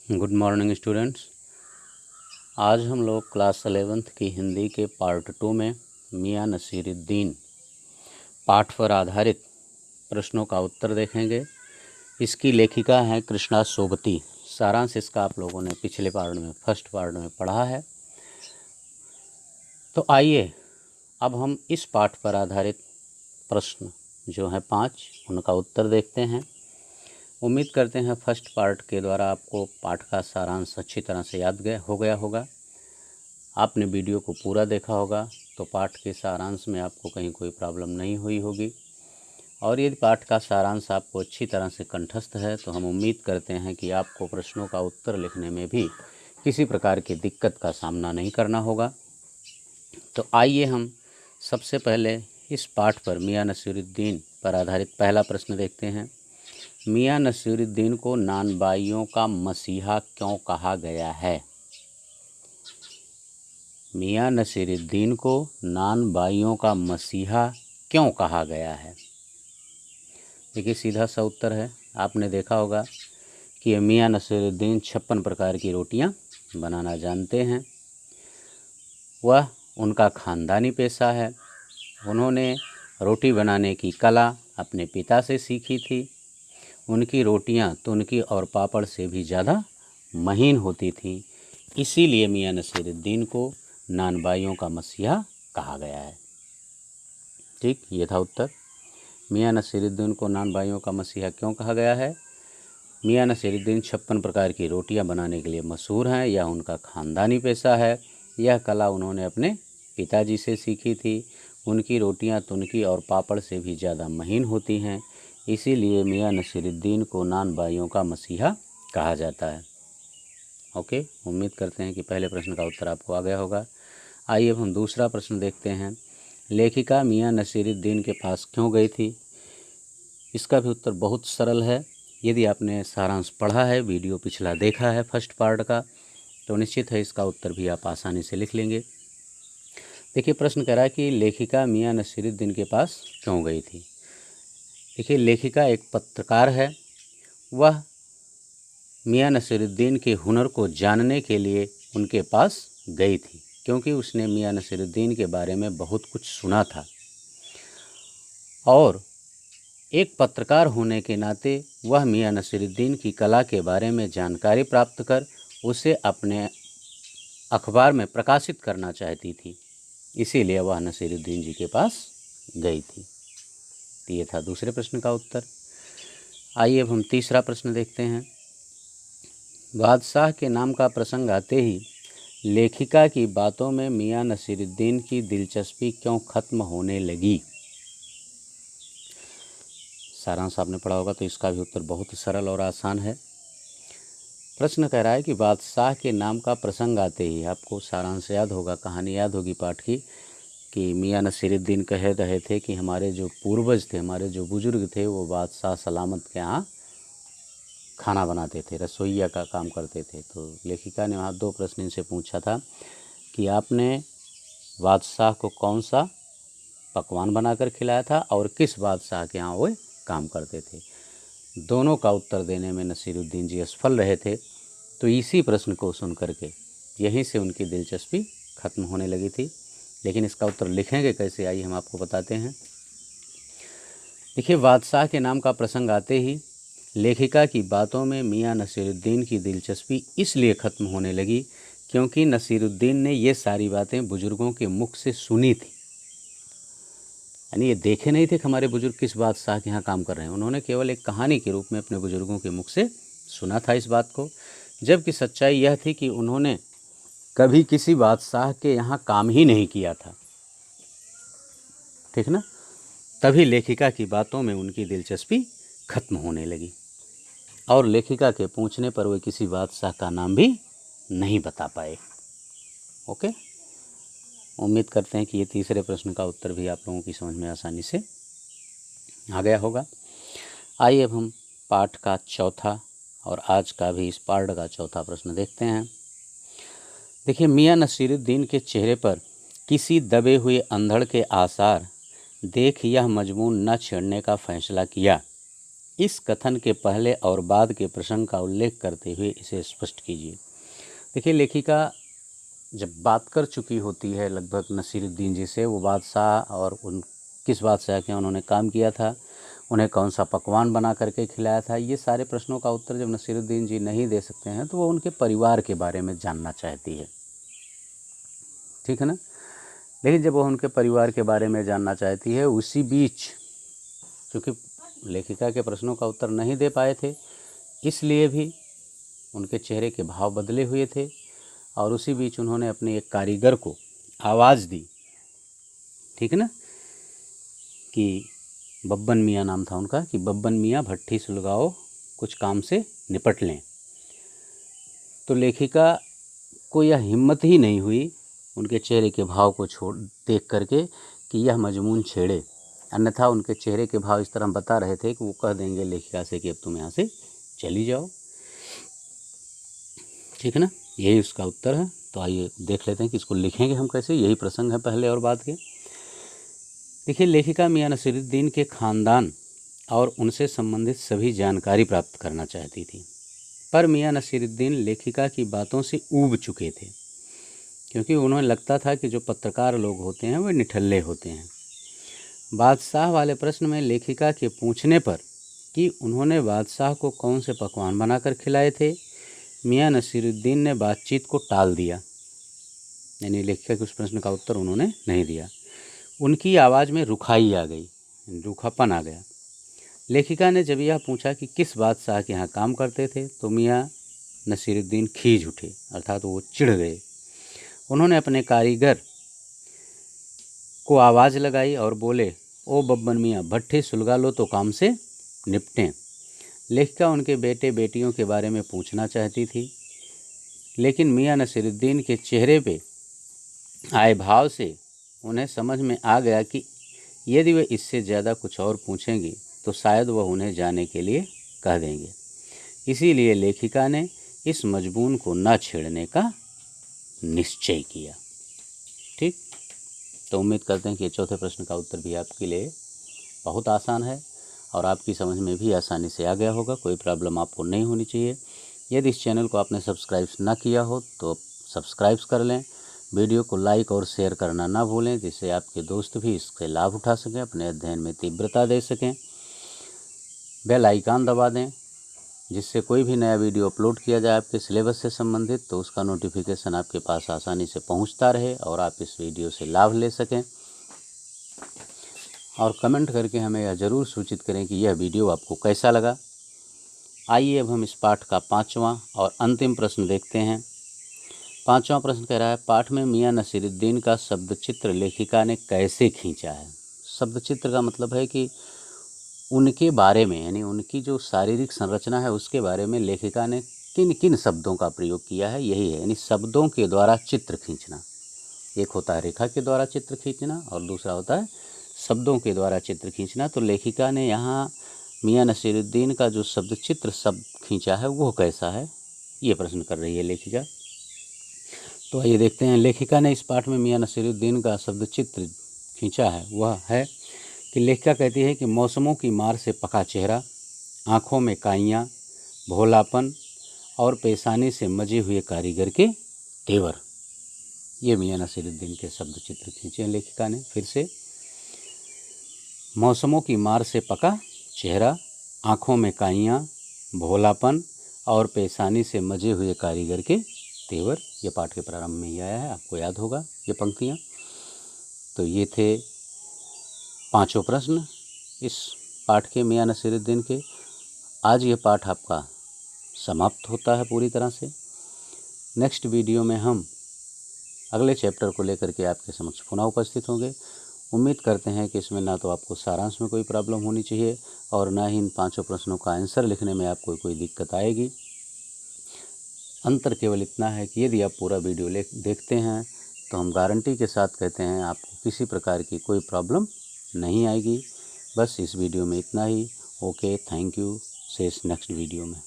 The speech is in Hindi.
Good morning students. आज हम लोग क्लास 11th की हिंदी के पार्ट 2 में मियां नसीरुद्दीन पाठ पर आधारित प्रश्नों का उत्तर देखेंगे। इसकी लेखिका हैं कृष्णा सोबती। सारांश इसका आप लोगों ने पिछले पार्ट में फर्स्ट पार्ट में पढ़ा है। तो आइए अब हम इस पाठ पर आधारित प्रश्न जो हैं 5 उनका उत्तर देखते हैं। उम्मीद करते हैं फर्स्ट पार्ट के द्वारा आपको पाठ का सारांश अच्छी तरह से याद हो गया होगा। आपने वीडियो को पूरा देखा होगा तो पाठ के सारांश में आपको कहीं कोई प्रॉब्लम नहीं हुई होगी। और यदि पाठ का सारांश आपको अच्छी तरह से कंठस्थ है तो हम उम्मीद करते हैं कि आपको प्रश्नों का उत्तर लिखने में भी किसी प्रकार की दिक्कत का सामना नहीं करना होगा। तो आइए हम सबसे पहले इस पाठ पर मियां नसीरुद्दीन पर आधारित पहला प्रश्न देखते हैं। मियां नसीरुद्दीन को नानबाइयों का मसीहा क्यों कहा गया है? मियां नसीरुद्दीन को नानबाइयों का मसीहा क्यों कहा गया है? देखिए सीधा सा उत्तर है। आपने देखा होगा कि मियां नसीरुद्दीन 56 प्रकार की रोटियां बनाना जानते हैं। वह उनका ख़ानदानी पेशा है। उन्होंने रोटी बनाने की कला अपने पिता से सीखी थी। उनकी रोटियां तुनकी और पापड़ से भी ज़्यादा महीन होती थीं। इसीलिए मियां नसीरुद्दीन को नानबाइयों का मसीहा कहा गया है। ठीक, ये था उत्तर। मियां नसीरुद्दीन को नानबाइयों का मसीहा क्यों कहा गया है? मियां नसीरुद्दीन 56 प्रकार की रोटियां बनाने के लिए मशहूर हैं। यह उनका ख़ानदानी पेशा है। यह कला उन्होंने अपने पिताजी से सीखी थी। उनकी रोटियां तुनकी और पापड़ से भी ज़्यादा महीन होती हैं। इसीलिए मियां नसीरुद्दीन को नानबाइयों का मसीहा कहा जाता है। ओके, उम्मीद करते हैं कि पहले प्रश्न का उत्तर आपको आ गया होगा। आइए अब हम दूसरा प्रश्न देखते हैं। लेखिका मियां नसीरुद्दीन के पास क्यों गई थी? इसका भी उत्तर बहुत सरल है। यदि आपने सारांश पढ़ा है, वीडियो पिछला देखा है फर्स्ट पार्ट का, तो निश्चित है इसका उत्तर भी आप आसानी से लिख लेंगे। देखिए प्रश्न कह रहा है कि लेखिका मियां नसीरुद्दीन के पास क्यों गई थी। देखिए लेखिका एक पत्रकार है। वह मियां नसीरुद्दीन के हुनर को जानने के लिए उनके पास गई थी, क्योंकि उसने मियां नसीरुद्दीन के बारे में बहुत कुछ सुना था। और एक पत्रकार होने के नाते वह मियां नसीरुद्दीन की कला के बारे में जानकारी प्राप्त कर उसे अपने अखबार में प्रकाशित करना चाहती थी। इसीलिए वह नसीरुद्दीन जी के पास गई थी। तो ये था दूसरे प्रश्न का उत्तर। आइए अब हम तीसरा प्रश्न देखते हैं। बादशाह के नाम का प्रसंग आते ही लेखिका की बातों में मियां नसीरुद्दीन की दिलचस्पी क्यों खत्म होने लगी? सारांश आपने पढ़ा होगा तो इसका भी उत्तर बहुत सरल और आसान है। प्रश्न कह रहा है कि बादशाह के नाम का प्रसंग आते ही, आपको सारांश याद होगा, कहानी याद होगी पाठ की, कि मियां नसीरुद्दीन कह रहे थे कि हमारे जो पूर्वज थे, हमारे जो बुजुर्ग थे, वो बादशाह सलामत के यहाँ खाना बनाते थे, रसोइया का काम करते थे। तो लेखिका ने वहाँ 2 प्रश्न इनसे पूछा था कि आपने बादशाह को कौन सा पकवान बनाकर खिलाया था और किस बादशाह के यहाँ वो काम करते थे। दोनों का उत्तर देने में नसीरुद्दीन जी असफल रहे थे। तो इसी प्रश्न को सुन करके यहीं से उनकी दिलचस्पी खत्म होने लगी थी। लेकिन इसका उत्तर लिखेंगे कैसे, आइए हम आपको बताते हैं। देखिए बादशाह के नाम का प्रसंग आते ही लेखिका की बातों में मियां नसीरुद्दीन की दिलचस्पी इसलिए ख़त्म होने लगी क्योंकि नसीरुद्दीन ने ये सारी बातें बुजुर्गों के मुख से सुनी थी। यानी ये देखे नहीं थे कि हमारे बुजुर्ग किस बादशाह के यहाँ काम कर रहे हैं। उन्होंने केवल एक कहानी के रूप में अपने बुजुर्गों के मुख से सुना था इस बात को। जबकि सच्चाई यह थी कि उन्होंने कभी किसी बादशाह के यहाँ काम ही नहीं किया था। ठीक ना? तभी लेखिका की बातों में उनकी दिलचस्पी खत्म होने लगी और लेखिका के पूछने पर वे किसी बादशाह का नाम भी नहीं बता पाए। ओके, उम्मीद करते हैं कि ये तीसरे प्रश्न का उत्तर भी आप लोगों की समझ में आसानी से आ गया होगा। आइए अब हम पाठ का चौथा और आज का भी इस पार्ट का चौथा प्रश्न देखते हैं। देखिए मियां नसीरुद्दीन के चेहरे पर किसी दबे हुए अंधड़ के आसार देख यह मजमून न छेड़ने का फैसला किया। इस कथन के पहले और बाद के प्रसंग का उल्लेख करते हुए इसे स्पष्ट कीजिए। देखिए, लेखिका जब बात कर चुकी होती है लगभग नसीरुद्दीन जी से, वो बादशाह और उन किस बादशाह के उन्होंने काम किया था, उन्हें कौन सा पकवान बना करके खिलाया था, ये सारे प्रश्नों का उत्तर जब नसीरुद्दीन जी नहीं दे सकते हैं तो वो उनके परिवार के बारे में जानना चाहती है, ठीक है ना। लेकिन जब वो उनके परिवार के बारे में जानना चाहती है, उसी बीच चूँकि लेखिका के प्रश्नों का उत्तर नहीं दे पाए थे, इसलिए भी उनके चेहरे के भाव बदले हुए थे, और उसी बीच उन्होंने अपने एक कारीगर को आवाज़ दी, ठीक है ना, कि बब्बन मियाँ नाम था उनका, कि बब्बन मियाँ भट्ठी सुलगाओ, कुछ काम से निपट लें। तो लेखिका को यह हिम्मत ही नहीं हुई उनके चेहरे के भाव को छोड़ देख करके कि यह मजमून छेड़े, अन्यथा उनके चेहरे के भाव इस तरह बता रहे थे कि वो कह देंगे लेखिका से कि अब तुम यहाँ से चली जाओ, ठीक है ना। यही उसका उत्तर है। तो आइए देख लेते हैं कि इसको लिखेंगे हम कैसे। यही प्रसंग है पहले और बाद के। देखिए, लेखिका मियाँ नसीरुद्दीन के ख़ानदान और उनसे संबंधित सभी जानकारी प्राप्त करना चाहती थी, पर मियाँ नसीरुद्दीन लेखिका की बातों से ऊब चुके थे, क्योंकि उन्हें लगता था कि जो पत्रकार लोग होते हैं वे निठल्ले होते हैं। बादशाह वाले प्रश्न में लेखिका के पूछने पर कि उन्होंने बादशाह को कौन से पकवान बनाकर खिलाए थे, मियाँ नसीरुद्दीन ने बातचीत को टाल दिया, यानी लेखिका के उस प्रश्न का उत्तर उन्होंने नहीं दिया। उनकी आवाज़ में रुखाई आ गई, रूखापन आ गया। लेखिका ने जब यह पूछा कि किस बादशाह के यहाँ काम करते थे, तो मियाँ नसीरुद्दीन खींच उठे, अर्थात वो चिढ़ गए। उन्होंने अपने कारीगर को आवाज़ लगाई और बोले, ओ बब्बन मियाँ, भट्ठी सुलगा लो तो काम से निपटें। लेखिका उनके बेटे बेटियों के बारे में पूछना चाहती थी, लेकिन मियाँ नसीरुद्दीन के चेहरे पे आए भाव से उन्हें समझ में आ गया कि यदि वे इससे ज़्यादा कुछ और पूछेंगी तो शायद वह उन्हें जाने के लिए कह देंगे। इसीलिए लेखिका ने इस मजबून को न छेड़ने का निश्चय किया। ठीक, तो उम्मीद करते हैं कि चौथे प्रश्न का उत्तर भी आपके लिए बहुत आसान है और आपकी समझ में भी आसानी से आ गया होगा। कोई प्रॉब्लम आपको नहीं होनी चाहिए। यदि इस चैनल को आपने सब्सक्राइब ना किया हो तो सब्सक्राइब कर लें। वीडियो को लाइक और शेयर करना ना भूलें, जिससे आपके दोस्त भी इससे लाभ उठा सकें, अपने अध्ययन में तीव्रता दे सकें। बेल आइकन दबा दें, जिससे कोई भी नया वीडियो अपलोड किया जाए आपके सिलेबस से संबंधित तो उसका नोटिफिकेशन आपके पास आसानी से पहुंचता रहे और आप इस वीडियो से लाभ ले सकें। और कमेंट करके हमें यह ज़रूर सूचित करें कि यह वीडियो आपको कैसा लगा। आइए अब हम इस पाठ का 5वां और अंतिम प्रश्न देखते हैं। 5वां प्रश्न कह रहा है, पाठ में मियाँ नसीरुद्दीन का शब्द चित्र लेखिका ने कैसे खींचा है। शब्द चित्र का मतलब है कि उनके बारे में, यानी उनकी जो शारीरिक संरचना है उसके बारे में लेखिका ने किन किन शब्दों का प्रयोग किया है, यही है, यानी शब्दों के द्वारा चित्र खींचना। एक होता है रेखा के द्वारा चित्र खींचना और दूसरा होता है शब्दों के द्वारा चित्र खींचना। तो लेखिका ने यहाँ मियाँ नसीरुद्दीन का जो शब्द चित्र शब्द खींचा है वो कैसा है, ये प्रश्न कर रही है लेखिका। तो आइए देखते हैं। लेखिका ने इस पाठ में मियाँ नसीरुद्दीन का शब्द चित्र खींचा है वह है कि लेखिका कहती है कि मौसमों की मार से पका चेहरा, आँखों में काइयाँ, भोलापन और पेशानी से मजे हुए कारीगर के तेवर, ये मियाँ नसीरुद्दीन के शब्द चित्र खींचे हैं लेखिका ने। फिर से, मौसमों की मार से पका चेहरा, आँखों में काइयाँ, भोलापन और पेशानी से मजे हुए कारीगर के तेवर, ये पाठ के प्रारंभ में ही आया है, आपको याद होगा ये पंक्तियाँ। तो ये थे 5 प्रश्न इस पाठ के मियाँ नसीरुद्दीन के। आज ये पाठ आपका समाप्त होता है पूरी तरह से। नेक्स्ट वीडियो में हम अगले चैप्टर को लेकर के आपके समक्ष पुनः उपस्थित होंगे। उम्मीद करते हैं कि इसमें ना तो आपको सारांश में कोई प्रॉब्लम होनी चाहिए और ना ही इन 5 प्रश्नों का आंसर लिखने में आपको कोई दिक्कत आएगी। अंतर केवल इतना है कि यदि आप पूरा वीडियो देखते हैं तो हम गारंटी के साथ कहते हैं आपको किसी प्रकार की कोई प्रॉब्लम नहीं आएगी। बस इस वीडियो में इतना ही। Okay, thank you. से इस नेक्स्ट वीडियो में।